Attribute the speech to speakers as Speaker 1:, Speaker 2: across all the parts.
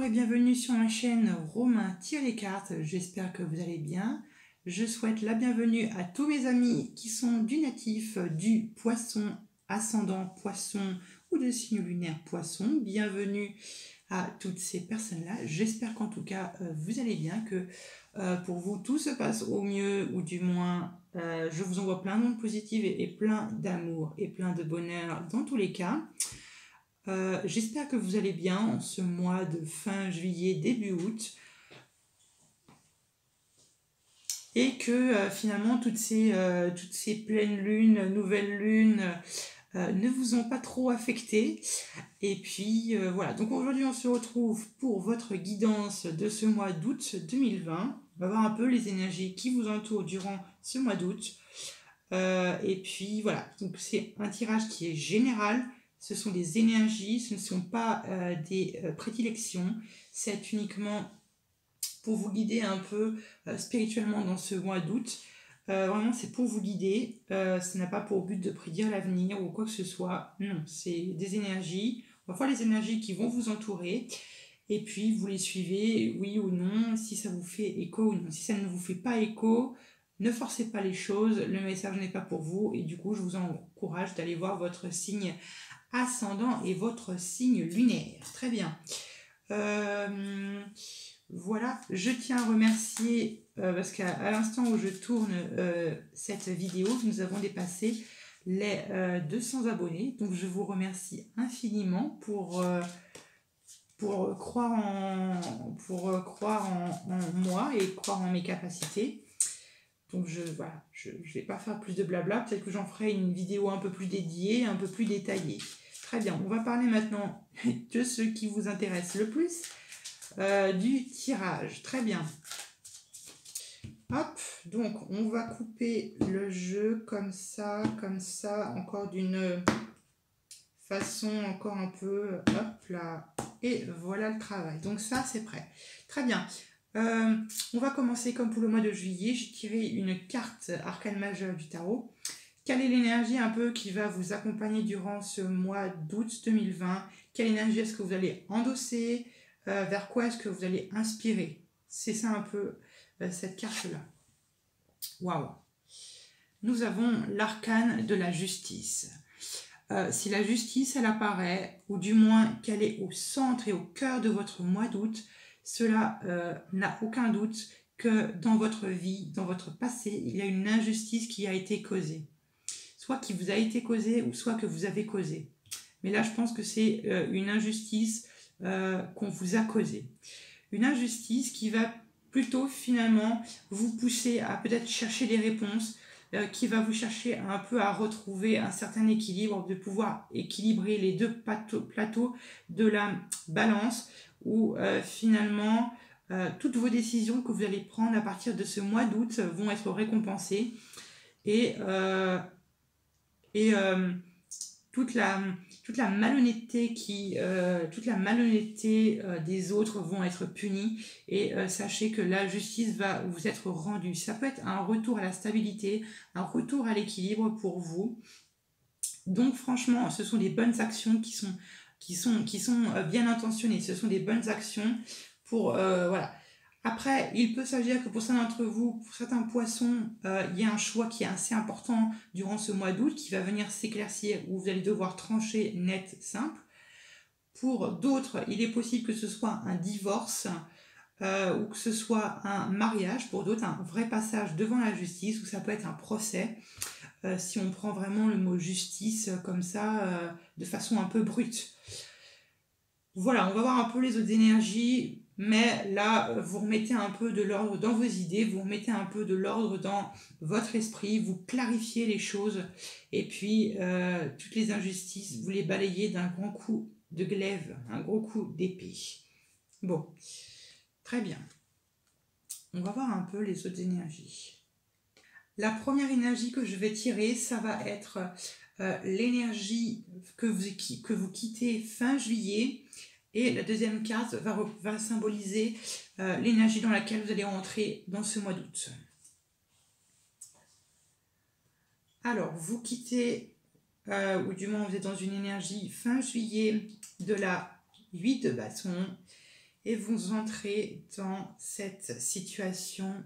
Speaker 1: et bienvenue sur ma chaîne Romain tire les cartes, j'espère que vous allez bien. Je souhaite la bienvenue à tous mes amis qui sont du natif du poisson, ascendant poisson ou de signe lunaire poisson. Bienvenue à toutes ces personnes-là. J'espère qu'en tout cas vous allez bien, que pour vous tout se passe au mieux, ou du moins je vous envoie plein d'ondes positives et plein d'amour et plein de bonheur dans tous les cas. J'espère que vous allez bien en ce mois de fin juillet, début août, et que finalement toutes ces pleines lunes, nouvelles lunes ne vous ont pas trop affecté. Et puis voilà, donc aujourd'hui on se retrouve pour votre guidance de ce mois d'août 2020. On va voir un peu les énergies qui vous entourent durant ce mois d'août. Et puis voilà, donc c'est un tirage qui est général. Ce sont des énergies, ce ne sont pas des prédilections. C'est uniquement pour vous guider un peu spirituellement dans ce mois d'août. Vraiment, c'est pour vous guider. Ça n'a pas pour but de prédire l'avenir ou quoi que ce soit. Non, c'est des énergies. On va voir les énergies qui vont vous entourer. Et puis, vous les suivez, oui ou non, si ça vous fait écho ou non. Si ça ne vous fait pas écho, ne forcez pas les choses. Le message n'est pas pour vous. Et du coup, je vous encourage d'aller voir votre signe ascendant et votre signe lunaire. Très bien. Voilà, je tiens à remercier parce qu'à l'instant où je tourne cette vidéo, nous avons dépassé les 200 abonnés. Donc je vous remercie infiniment pour croire en moi et croire en mes capacités. Donc voilà, je vais pas faire plus de blabla, peut-être que j'en ferai une vidéo un peu plus dédiée, un peu plus détaillée. Très bien, on va parler maintenant de ce qui vous intéresse le plus, du tirage. Très bien. Hop, donc on va couper le jeu comme ça, encore d'une façon encore un peu, hop là, et voilà le travail. Donc ça, c'est prêt. Très bien. On va commencer comme pour le mois de juillet. J'ai tiré une carte arcane majeure du tarot. Quelle est l'énergie un peu qui va vous accompagner durant ce mois d'août 2020? Quelle énergie est-ce que vous allez endosser? Vers quoi est-ce que vous allez inspirer? C'est ça un peu cette carte-là. Waouh! Nous avons l'arcane de la justice. Si la justice, elle apparaît, ou du moins qu'elle est au centre et au cœur de votre mois d'août, cela n'a aucun doute que dans votre vie, dans votre passé, il y a une injustice qui a été causée. Soit qui vous a été causée, ou soit que vous avez causé. Mais là, je pense que c'est une injustice qu'on vous a causée. Une injustice qui va plutôt finalement vous pousser à peut-être chercher des réponses, qui va vous chercher un peu à retrouver un certain équilibre, de pouvoir équilibrer les deux plateaux de la balance, où finalement toutes vos décisions que vous allez prendre à partir de ce mois d'août vont être récompensées, et toute la malhonnêteté des autres vont être punis, et sachez que la justice va vous être rendue. Ça peut être un retour à la stabilité, un retour à l'équilibre pour vous. Donc franchement, ce sont des bonnes actions qui sont bien intentionnées. Ce sont des bonnes actions pour voilà. Après, il peut s'agir que pour certains d'entre vous, pour certains poissons, il y a un choix qui est assez important durant ce mois d'août qui va venir s'éclaircir, où vous allez devoir trancher net, simple. Pour d'autres, il est possible que ce soit un divorce ou que ce soit un mariage. Pour d'autres, un vrai passage devant la justice, ou ça peut être un procès. Si on prend vraiment le mot justice comme ça, de façon un peu brute. Voilà, on va voir un peu les autres énergies. Mais là, vous remettez un peu de l'ordre dans vos idées, vous remettez un peu de l'ordre dans votre esprit, vous clarifiez les choses, et puis toutes les injustices, vous les balayez d'un grand coup de glaive, un gros coup d'épée. Bon, très bien. On va voir un peu les autres énergies. La première énergie que je vais tirer, ça va être l'énergie que vous quittez fin juillet. Et la deuxième carte va symboliser l'énergie dans laquelle vous allez entrer dans ce mois d'août. Alors, vous quittez, ou du moins vous êtes dans une énergie fin juillet de la 8 de bâton. et vous entrez dans cette situation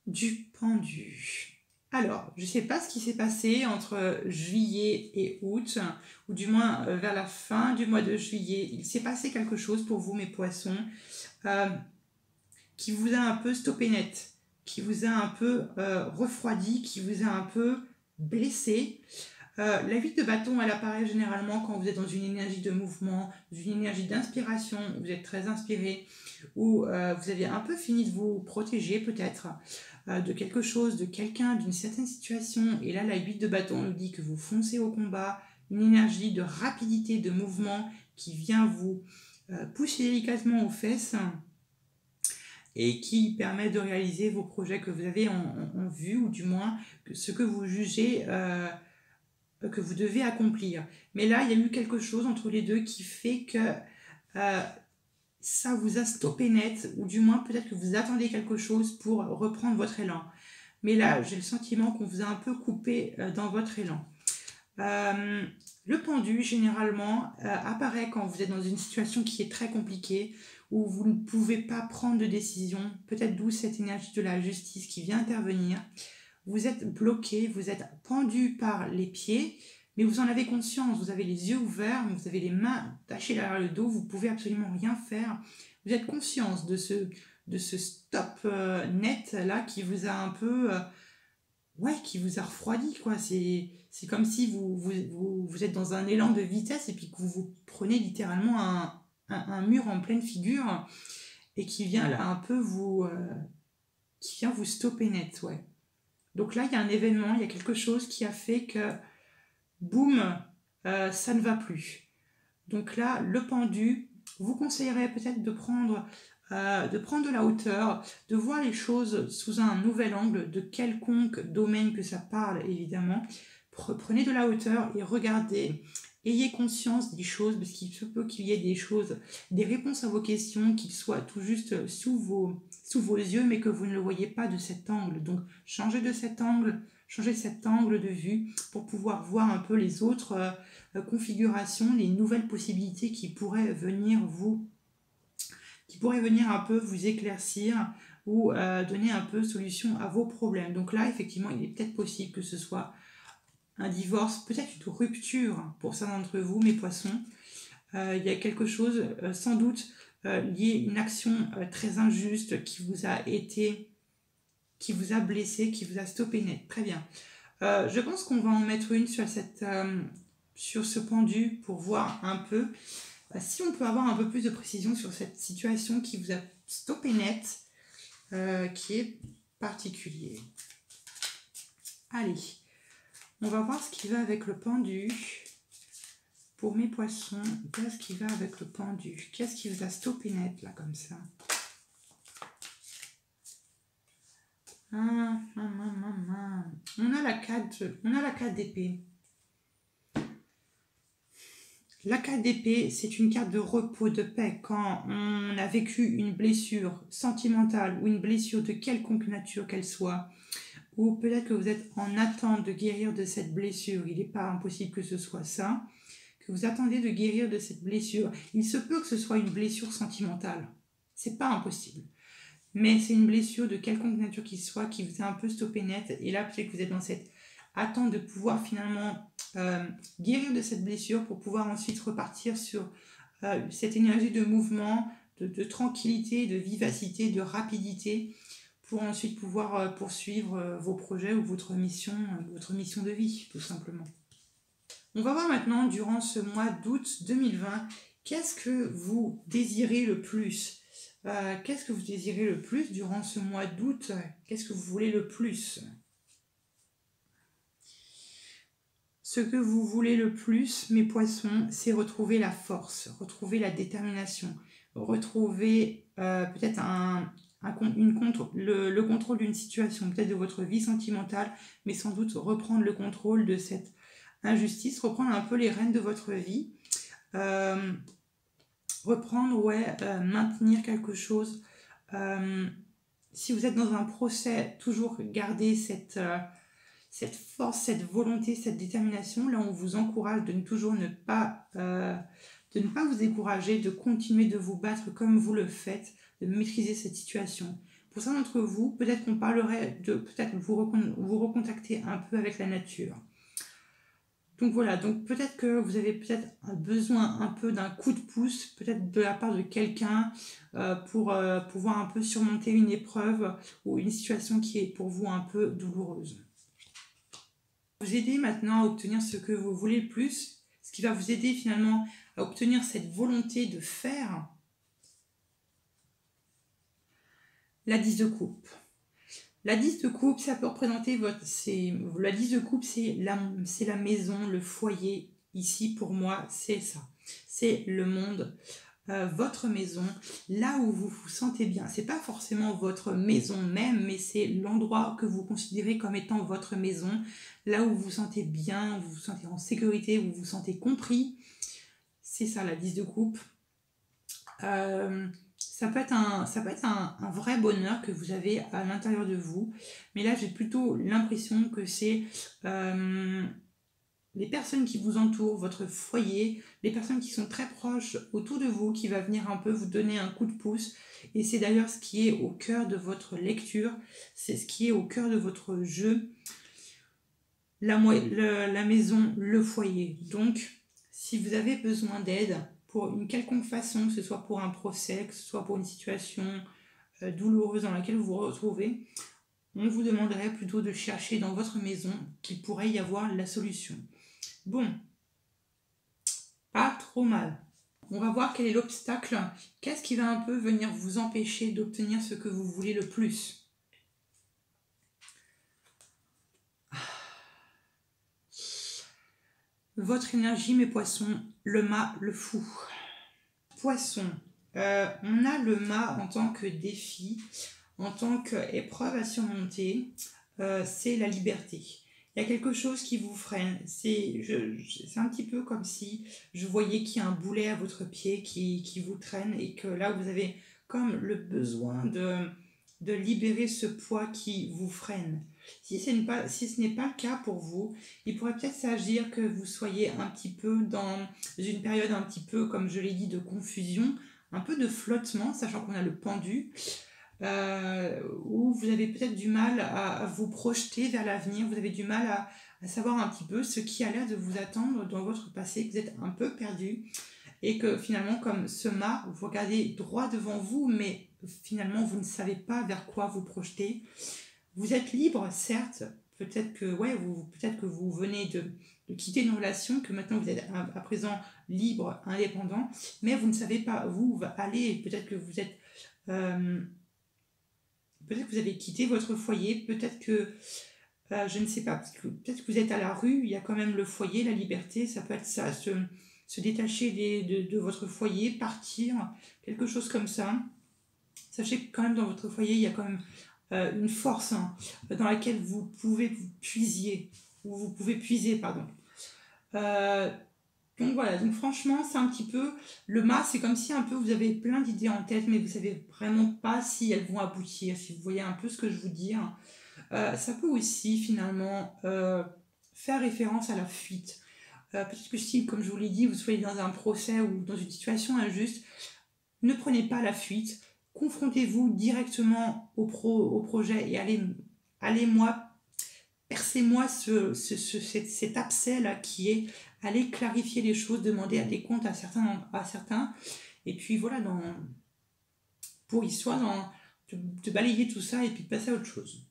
Speaker 1: du pendu. Alors, je ne sais pas ce qui s'est passé entre juillet et août, ou du moins vers la fin du mois de juillet. Il s'est passé quelque chose pour vous, mes poissons, qui vous a un peu stoppé net, qui vous a un peu refroidi, qui vous a un peu blessé. La 8 de bâton, elle apparaît généralement quand vous êtes dans une énergie de mouvement, une énergie d'inspiration, vous êtes très inspiré, ou vous avez un peu fini de vous protéger peut-être de quelque chose, de quelqu'un, d'une certaine situation. Et là, la 8 de bâton nous dit que vous foncez au combat, une énergie de rapidité, de mouvement qui vient vous pousser délicatement aux fesses et qui permet de réaliser vos projets que vous avez en vue, ou du moins ce que vous jugez que vous devez accomplir. Mais là, il y a eu quelque chose entre les deux qui fait que ça vous a stoppé net, ou du moins peut-être que vous attendez quelque chose pour reprendre votre élan. Mais là, j'ai le sentiment qu'on vous a un peu coupé dans votre élan. Le pendu, généralement, apparaît quand vous êtes dans une situation qui est très compliquée, où vous ne pouvez pas prendre de décision, peut-être d'où cette énergie de la justice qui vient intervenir. Vous êtes bloqué, vous êtes pendu par les pieds, mais vous en avez conscience, vous avez les yeux ouverts, vous avez les mains attachées derrière le dos, vous ne pouvez absolument rien faire. Vous êtes conscience de ce stop net là qui vous a un peu... qui vous a refroidi, quoi. C'est comme si vous êtes dans un élan de vitesse et puis que vous prenez littéralement un mur en pleine figure et qui vient là un peu qui vient vous stopper net, ouais. Donc là, il y a un événement, il y a quelque chose qui a fait que, boum, ça ne va plus. Donc là, le pendu, vous conseillerais peut-être de prendre de la hauteur, de voir les choses sous un nouvel angle, de quelconque domaine que ça parle, évidemment. Prenez de la hauteur et regardez, ayez conscience des choses, parce qu'il se peut qu'il y ait des choses, des réponses à vos questions qui soient tout juste sous vos yeux, mais que vous ne le voyez pas de cet angle. Donc, changez cet angle de vue pour pouvoir voir un peu les autres configurations, les nouvelles possibilités qui pourraient venir un peu vous éclaircir ou donner un peu solution à vos problèmes. Donc là, effectivement, il est peut-être possible que ce soit un divorce, peut-être une rupture pour certains d'entre vous, mes poissons. Il y a quelque chose, sans doute, lié à une action très injuste qui vous a blessé, qui vous a stoppé net. Très bien. Je pense qu'on va en mettre une sur ce pendu pour voir un peu si on peut avoir un peu plus de précision sur cette situation qui vous a stoppé net, qui est particulier. Allez, on va voir ce qui va avec le pendu. Pour mes poissons, qu'est-ce qui va avec le pendu? Qu'est-ce qui vous a stoppé net, là, comme ça? On a la 4 d'épée. La 4 d'épée, c'est une carte de repos, de paix. Quand on a vécu une blessure sentimentale ou une blessure de quelconque nature qu'elle soit, ou peut-être que vous êtes en attente de guérir de cette blessure, il n'est pas impossible que ce soit ça, que vous attendez de guérir de cette blessure. Il se peut que ce soit une blessure sentimentale, c'est pas impossible. Mais c'est une blessure de quelconque nature qu'il soit qui vous a un peu stoppé net, et là peut-être que vous êtes dans cette attente de pouvoir finalement guérir de cette blessure pour pouvoir ensuite repartir sur cette énergie de mouvement, de tranquillité, de vivacité, de rapidité, pour ensuite pouvoir poursuivre vos projets ou votre mission de vie, tout simplement. On va voir maintenant, durant ce mois d'août 2020, qu'est-ce que vous désirez le plus? Qu'est-ce que vous désirez le plus durant ce mois d'août? Qu'est-ce que vous voulez le plus? Ce que vous voulez le plus, mes poissons, c'est retrouver la force, retrouver la détermination, retrouver peut-être le contrôle d'une situation, peut-être de votre vie sentimentale, mais sans doute reprendre le contrôle de cette injustice, reprendre un peu les rênes de votre vie, maintenir quelque chose. Si vous êtes dans un procès, toujours garder cette force, cette volonté, cette détermination. Là, on vous encourage de toujours ne pas de ne pas vous décourager, de continuer de vous battre comme vous le faites, de maîtriser cette situation. Pour certains d'entre vous, peut-être qu'on parlerait de peut-être vous recontacter un peu avec la nature. Donc voilà, donc peut-être que vous avez peut-être besoin un peu d'un coup de pouce, peut-être de la part de quelqu'un pour pouvoir un peu surmonter une épreuve ou une situation qui est pour vous un peu douloureuse. Vous aider maintenant à obtenir ce que vous voulez le plus, ce qui va vous aider finalement à obtenir cette volonté de faire. La 10 de coupe. La 10 de coupe, ça peut représenter la 10 de coupe, c'est la maison, le foyer. Ici, pour moi, c'est ça. C'est le monde, votre maison, là où vous vous sentez bien. C'est pas forcément votre maison même, mais c'est l'endroit que vous considérez comme étant votre maison, là où vous vous sentez bien, où vous vous sentez en sécurité, où vous vous sentez compris. C'est ça, la 10 de coupe. Ça peut être un vrai bonheur que vous avez à l'intérieur de vous, mais là j'ai plutôt l'impression que c'est les personnes qui vous entourent, votre foyer, les personnes qui sont très proches autour de vous, qui va venir un peu vous donner un coup de pouce. Et c'est d'ailleurs ce qui est au cœur de votre lecture, c'est ce qui est au cœur de votre jeu, la maison, le foyer. Donc si vous avez besoin d'aide, pour une quelconque façon, que ce soit pour un procès, que ce soit pour une situation douloureuse dans laquelle vous vous retrouvez, on vous demanderait plutôt de chercher dans votre maison qu'il pourrait y avoir la solution. Bon, pas trop mal. On va voir quel est l'obstacle. Qu'est-ce qui va un peu venir vous empêcher d'obtenir ce que vous voulez le plus? Votre énergie, mes poissons, le mât, le fou. Poisson, on a le mât en tant que défi, en tant qu'épreuve à surmonter, c'est la liberté. Il y a quelque chose qui vous freine, c'est un petit peu comme si je voyais qu'il y a un boulet à votre pied qui vous traîne et que là vous avez comme le besoin de libérer ce poids qui vous freine. Si ce n'est pas le cas pour vous, il pourrait peut-être s'agir que vous soyez un petit peu dans une période un petit peu, comme je l'ai dit, de confusion, un peu de flottement, sachant qu'on a le pendu, où vous avez peut-être du mal à vous projeter vers l'avenir, vous avez du mal à savoir un petit peu ce qui a l'air de vous attendre dans votre passé, que vous êtes un peu perdu, et que finalement, comme ce mât, vous regardez droit devant vous, mais finalement, vous ne savez pas vers quoi vous projeter. Vous êtes libre, certes, peut-être que vous venez de quitter une relation, que maintenant vous êtes à présent libre, indépendant, mais vous ne savez pas où vous allez, peut-être que vous êtes... peut-être que vous avez quitté votre foyer, peut-être que... je ne sais pas, peut-être que vous êtes à la rue, il y a quand même le foyer, la liberté, ça peut être ça, se détacher de votre foyer, partir, quelque chose comme ça. Sachez que quand même dans votre foyer, il y a quand même une force dans laquelle vous pouvez puiser. Donc voilà, donc franchement, c'est un petit peu... Le mât, c'est comme si un peu vous avez plein d'idées en tête, mais vous ne savez vraiment pas si elles vont aboutir, si vous voyez un peu ce que je veux dire. Ça peut aussi finalement faire référence à la fuite. Peut-être que si, comme je vous l'ai dit, vous soyez dans un procès ou dans une situation injuste, ne prenez pas la fuite, confrontez-vous directement au projet et percez-moi cet abcès là qui est allez clarifier les choses, demander des comptes à certains, et puis voilà, pour histoire de balayer tout ça et puis de passer à autre chose.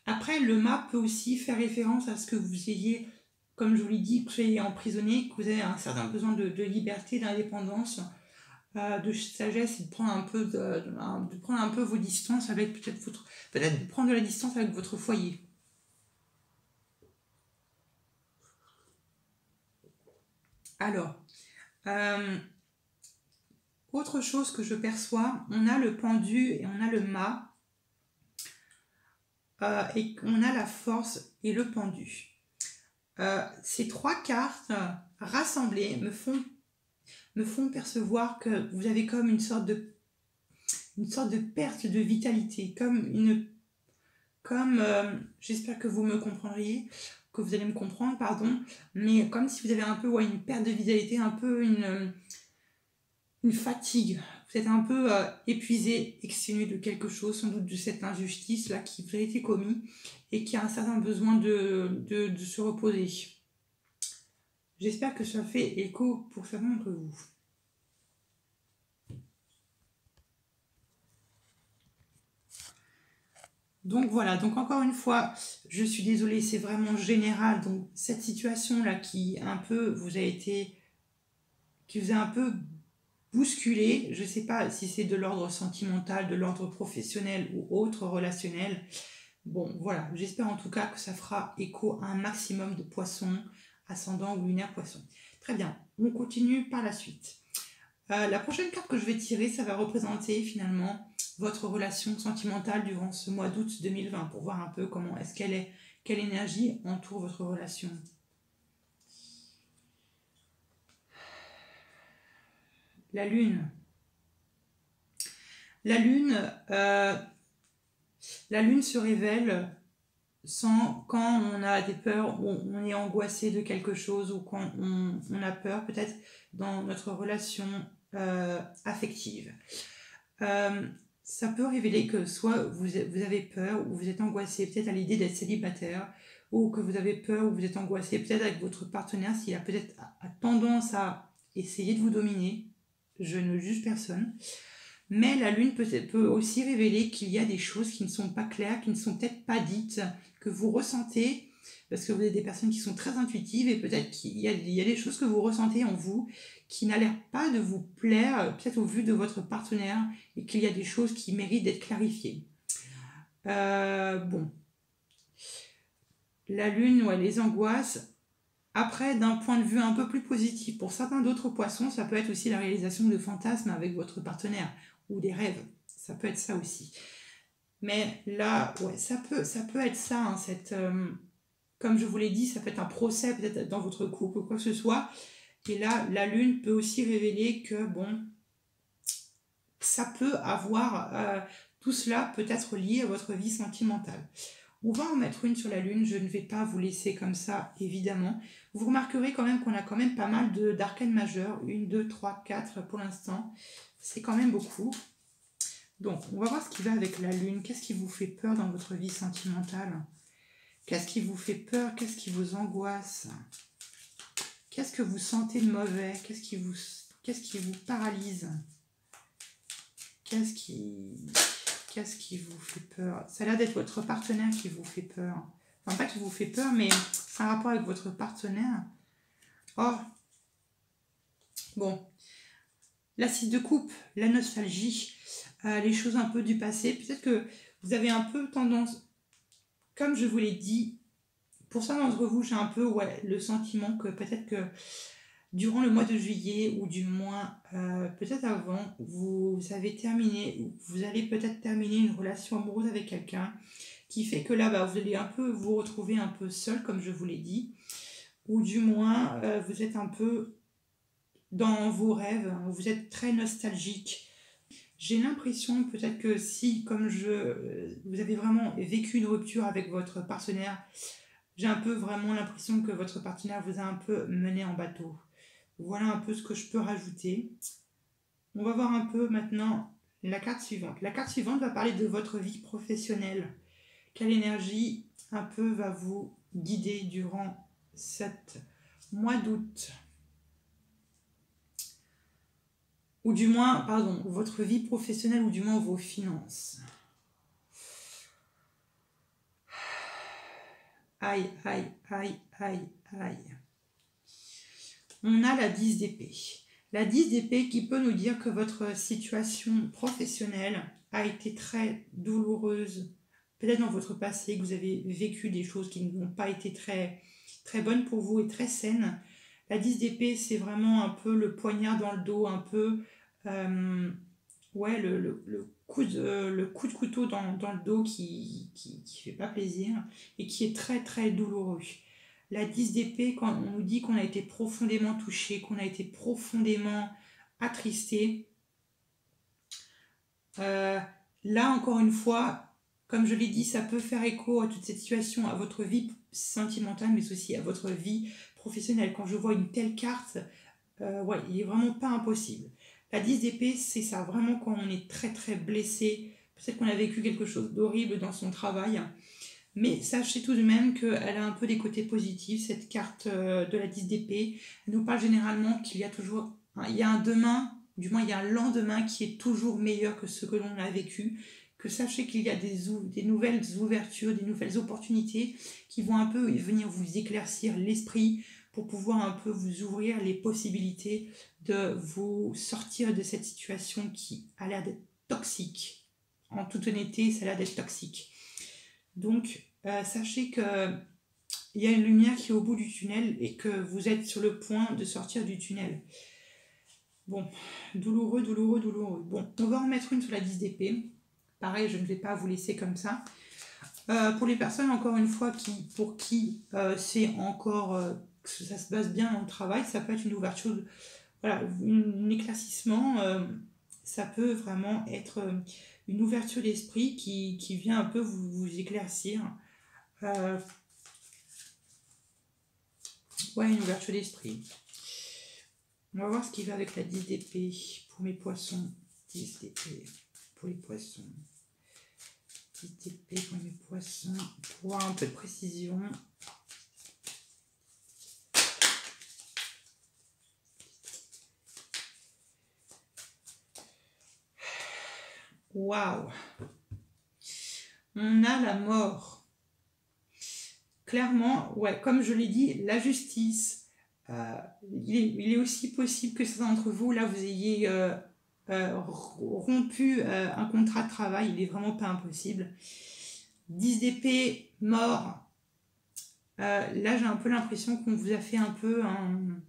Speaker 1: Après, le mât peut aussi faire référence à ce que vous ayez, comme je vous l'ai dit, que vous soyez emprisonné, que vous avez un certain besoin de liberté, d'indépendance, de sagesse, et de prendre un peu vos distances avec peut-être de prendre de la distance avec votre foyer. Alors, autre chose que je perçois, on a le pendu et on a le mât, et on a la force et le pendu. Ces trois cartes rassemblées me font percevoir que vous avez comme une sorte de perte de vitalité, j'espère que vous me comprendriez, que vous allez me comprendre, pardon, mais comme si vous avez un peu une perte de vitalité, un peu une fatigue. Vous êtes un peu épuisé, exténué de quelque chose, sans doute de cette injustice-là qui vous a été commise et qui a un certain besoin de se reposer. J'espère que ça fait écho pour certains d'entre vous. Donc voilà, donc encore une fois, je suis désolée, c'est vraiment général. Donc cette situation-là qui vous a un peu bousculé, je ne sais pas si c'est de l'ordre sentimental, de l'ordre professionnel ou autre relationnel. Bon, voilà, j'espère en tout cas que ça fera écho à un maximum de poissons, ascendant ou lunaire poisson. Très bien, on continue par la suite. La prochaine carte que je vais tirer, ça va représenter finalement votre relation sentimentale durant ce mois d'août 2020 pour voir un peu comment est-ce qu'elle est, quelle énergie entoure votre relation. La lune. La lune se révèle quand on a des peurs, ou on est angoissé de quelque chose, ou quand on a peur peut-être dans notre relation affective. Ça peut révéler que soit vous avez peur ou vous êtes angoissé peut-être à l'idée d'être célibataire, ou que vous avez peur ou vous êtes angoissé peut-être avec votre partenaire s'il a peut-être tendance à essayer de vous dominer. Je ne juge personne. Mais la lune peut aussi révéler qu'il y a des choses qui ne sont pas claires, qui ne sont peut-être pas dites, que vous ressentez, parce que vous êtes des personnes qui sont très intuitives et peut-être qu'il y a des choses que vous ressentez en vous qui n'a l'air pas de vous plaire, peut-être au vu de votre partenaire, et qu'il y a des choses qui méritent d'être clarifiées. Bon. La lune, les angoisses. Après, d'un point de vue un peu plus positif, pour certains d'autres poissons, ça peut être aussi la réalisation de fantasmes avec votre partenaire, ou des rêves. Ça peut être ça aussi. Mais là, ça peut être ça, hein, comme je vous l'ai dit, ça peut être un procès peut-être dans votre couple ou quoi que ce soit. Et là, la lune peut aussi révéler que, ça peut avoir, tout cela peut être lié à votre vie sentimentale. On va en mettre une sur la lune, je ne vais pas vous laisser comme ça, évidemment. Vous remarquerez quand même qu'on a quand même pas mal d'arcanes majeures, 1, 2, 3, 4 pour l'instant. C'est quand même beaucoup. Donc, on va voir ce qui va avec la lune. Qu'est-ce qui vous fait peur dans votre vie sentimentale? Qu'est-ce qui vous fait peur? Qu'est-ce qui vous angoisse? Qu'est-ce que vous sentez de mauvais? Qu'est-ce qui vous paralyse? Qu'est-ce qui vous fait peur? Ça a l'air d'être votre partenaire qui vous fait peur. Enfin, pas qui vous fait peur, mais c'est un rapport avec votre partenaire. Oh, bon. La 6 de coupe, la nostalgie, les choses un peu du passé. Peut-être que vous avez un peu tendance, comme je vous l'ai dit, pour certains d'entre vous, j'ai un peu le sentiment que peut-être que durant le mois de juillet, ou du moins peut-être avant, vous avez terminé, ou vous allez peut-être terminer une relation amoureuse avec quelqu'un qui fait que là, vous allez un peu vous retrouver un peu seul, comme je vous l'ai dit, ou du moins vous êtes un peu dans vos rêves, vous êtes très nostalgique. J'ai l'impression peut-être que si, comme vous avez vraiment vécu une rupture avec votre partenaire, j'ai un peu vraiment l'impression que votre partenaire vous a un peu mené en bateau. Voilà un peu ce que je peux rajouter. On va voir un peu maintenant la carte suivante. La carte suivante va parler de votre vie professionnelle. Quelle énergie un peu va vous guider durant cet mois d'août? Ou du moins, pardon, votre vie professionnelle, ou du moins vos finances. Aïe, aïe, aïe, aïe, aïe. On a la 10 d'épée. La 10 d'épée qui peut nous dire que votre situation professionnelle a été très douloureuse. Peut-être dans votre passé que vous avez vécu des choses qui n'ont pas été très, très bonnes pour vous et très saines. La 10 d'épée, c'est vraiment un peu le poignard dans le dos, un peu le coup de couteau dans le dos qui fait pas plaisir et qui est très très douloureux. La 10 d'épée, quand on nous dit qu'on a été profondément touché, qu'on a été profondément attristé, là encore une fois, Comme je l'ai dit, ça peut faire écho à toute cette situation, à votre vie sentimentale, mais aussi à votre vie professionnelle. Quand je vois une telle carte, ouais, il est vraiment pas impossible. La 10 d'épée, c'est ça, vraiment quand on est très très blessé, peut-être qu'on a vécu quelque chose d'horrible dans son travail, mais sachez tout de même qu'elle a un peu des côtés positifs, cette carte de la 10 d'épée. Elle nous parle généralement qu'il y a toujours, il y a un demain, du moins il y a un lendemain qui est toujours meilleur que ce que l'on a vécu. Que sachez qu'il y a des nouvelles ouvertures, des nouvelles opportunités qui vont un peu venir vous éclaircir l'esprit pour pouvoir un peu vous ouvrir les possibilités de vous sortir de cette situation qui a l'air d'être toxique. En toute honnêteté, ça a l'air d'être toxique. Donc, sachez qu'il y a une lumière qui est au bout du tunnel et que vous êtes sur le point de sortir du tunnel. Bon, douloureux, douloureux, douloureux. Bon, on va en mettre une sur la 10 d'épée. Pareil, je ne vais pas vous laisser comme ça. Pour les personnes, encore une fois, pour qui c'est encore... ça se passe bien dans le travail, ça peut être une ouverture, voilà, un éclaircissement, ça peut vraiment être une ouverture d'esprit qui vient un peu vous éclaircir. Ouais, une ouverture d'esprit. On va voir ce qui va avec la 10 d'épée pour mes poissons. 10 d'épée pour les poissons. 10 d'épée pour mes poissons. Pour avoir un peu de précision. Waouh! On a la mort. Clairement, ouais, comme je l'ai dit, la justice. Il est aussi possible que certains d'entre vous, là, vous ayez rompu un contrat de travail. Il n'est vraiment pas impossible. 10 d'épée, mort. Là, j'ai un peu l'impression qu'on vous a fait un peu un...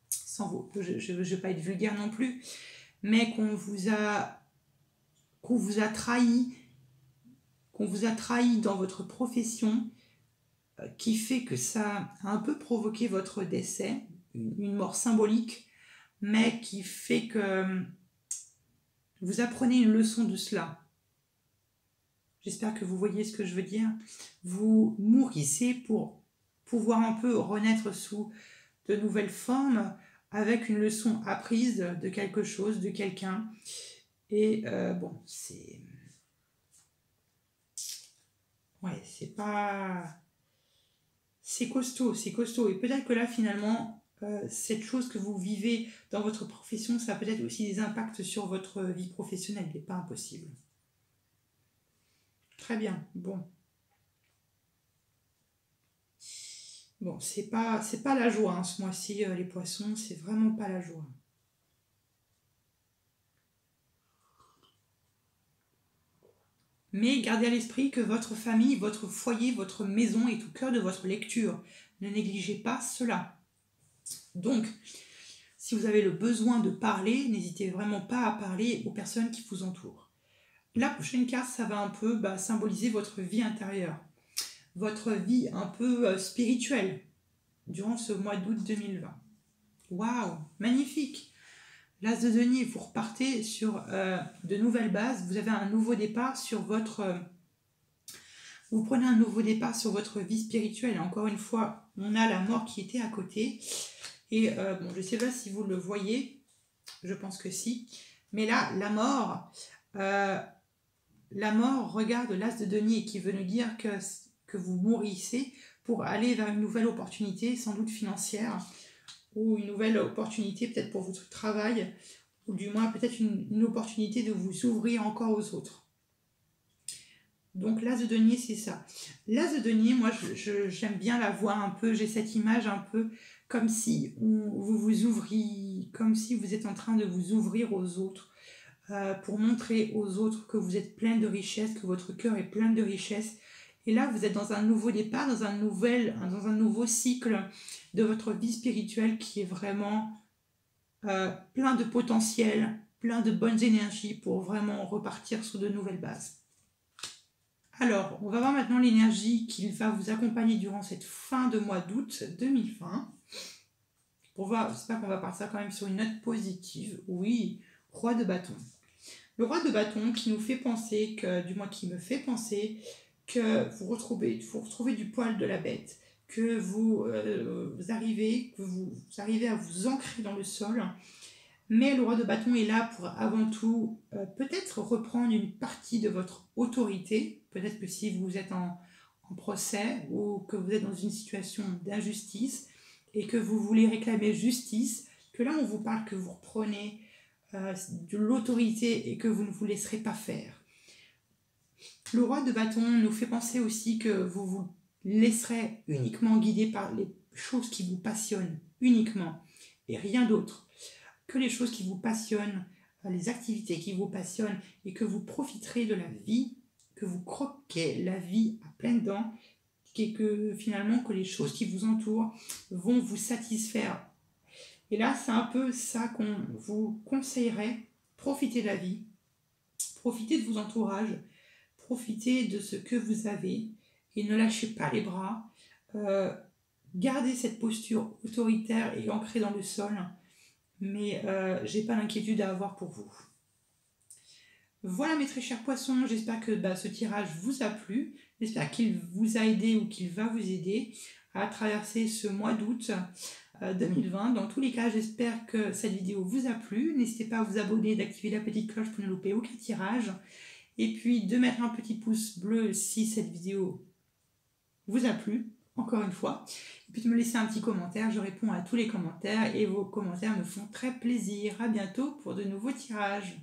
Speaker 1: je ne vais pas être vulgaire non plus, mais qu'on vous a trahi, dans votre profession, qui fait que ça a un peu provoqué votre décès, une mort symbolique, mais qui fait que vous apprenez une leçon de cela. J'espère que vous voyez ce que je veux dire. Vous mourissez pour pouvoir un peu renaître sous de nouvelles formes, avec une leçon apprise de quelque chose, de quelqu'un. Et bon, c'est... Ouais, c'est pas... C'est costaud, c'est costaud. Et peut-être que là, finalement, cette chose que vous vivez dans votre profession, ça a peut-être aussi des impacts sur votre vie professionnelle. Il n'est pas impossible. Très bien, bon. Bon, c'est pas la joie, hein, ce mois-ci, les poissons, c'est vraiment pas la joie. Mais gardez à l'esprit que votre famille, votre foyer, votre maison est au cœur de votre lecture. Ne négligez pas cela. Donc, si vous avez le besoin de parler, n'hésitez vraiment pas à parler aux personnes qui vous entourent. La prochaine carte, ça va un peu symboliser votre vie intérieure, votre vie un peu spirituelle durant ce mois d'août 2020. Waouh, magnifique! L'As de denier, vous repartez sur de nouvelles bases, vous avez un nouveau départ sur votre... vous prenez un nouveau départ sur votre vie spirituelle. Et encore une fois, on a la mort qui était à côté. Et bon, je ne sais pas si vous le voyez, je pense que si. Mais là, la mort regarde l'As de denier qui veut nous dire que vous mourrissez pour aller vers une nouvelle opportunité, sans doute financière, ou une nouvelle opportunité peut-être pour votre travail, ou du moins peut-être une opportunité de vous ouvrir encore aux autres. Donc l'As de denier, c'est ça. L'As de denier, moi j'aime bien la voir un peu, j'ai cette image un peu comme si vous vous ouvriez, comme si vous êtes en train de vous ouvrir aux autres, pour montrer aux autres que vous êtes plein de richesse, que votre cœur est plein de richesse. Et là, vous êtes dans un nouveau départ, dans un nouveau cycle de votre vie spirituelle qui est vraiment plein de potentiel, plein de bonnes énergies pour vraiment repartir sur de nouvelles bases. Alors, on va voir maintenant l'énergie qui va vous accompagner durant cette fin de mois d'août 2020. Pour voir, j'espère qu'on va partir quand même sur une note positive. Oui, roi de bâton. Le roi de bâton qui nous fait penser que, du moins qui me fait penser que vous retrouvez du poil de la bête, que vous arrivez à vous ancrer dans le sol. Mais le roi de bâton est là pour avant tout peut-être reprendre une partie de votre autorité. Peut-être que si vous êtes en procès ou que vous êtes dans une situation d'injustice et que vous voulez réclamer justice, que là on vous parle que vous reprenez de l'autorité et que vous ne vous laisserez pas faire. Le roi de bâton nous fait penser aussi que vous vous laisserez uniquement guider par les choses qui vous passionnent, uniquement, et rien d'autre. Que les choses qui vous passionnent, les activités qui vous passionnent, et que vous profiterez de la vie, que vous croquez la vie à pleines dents, et que finalement que les choses qui vous entourent vont vous satisfaire. Et là, c'est un peu ça qu'on vous conseillerait. Profitez de la vie, profitez de vos entourages, profitez de ce que vous avez et ne lâchez pas les bras. Gardez cette posture autoritaire et ancrée dans le sol, mais j'ai pas d'inquiétude à avoir pour vous. Voilà mes très chers poissons, j'espère que ce tirage vous a plu, j'espère qu'il vous a aidé ou qu'il va vous aider à traverser ce mois d'août 2020. Dans tous les cas, j'espère que cette vidéo vous a plu. N'hésitez pas à vous abonner, d'activer la petite cloche pour ne louper aucun tirage. Et puis de mettre un petit pouce bleu si cette vidéo vous a plu, encore une fois. Et puis de me laisser un petit commentaire, je réponds à tous les commentaires et vos commentaires me font très plaisir. À bientôt pour de nouveaux tirages.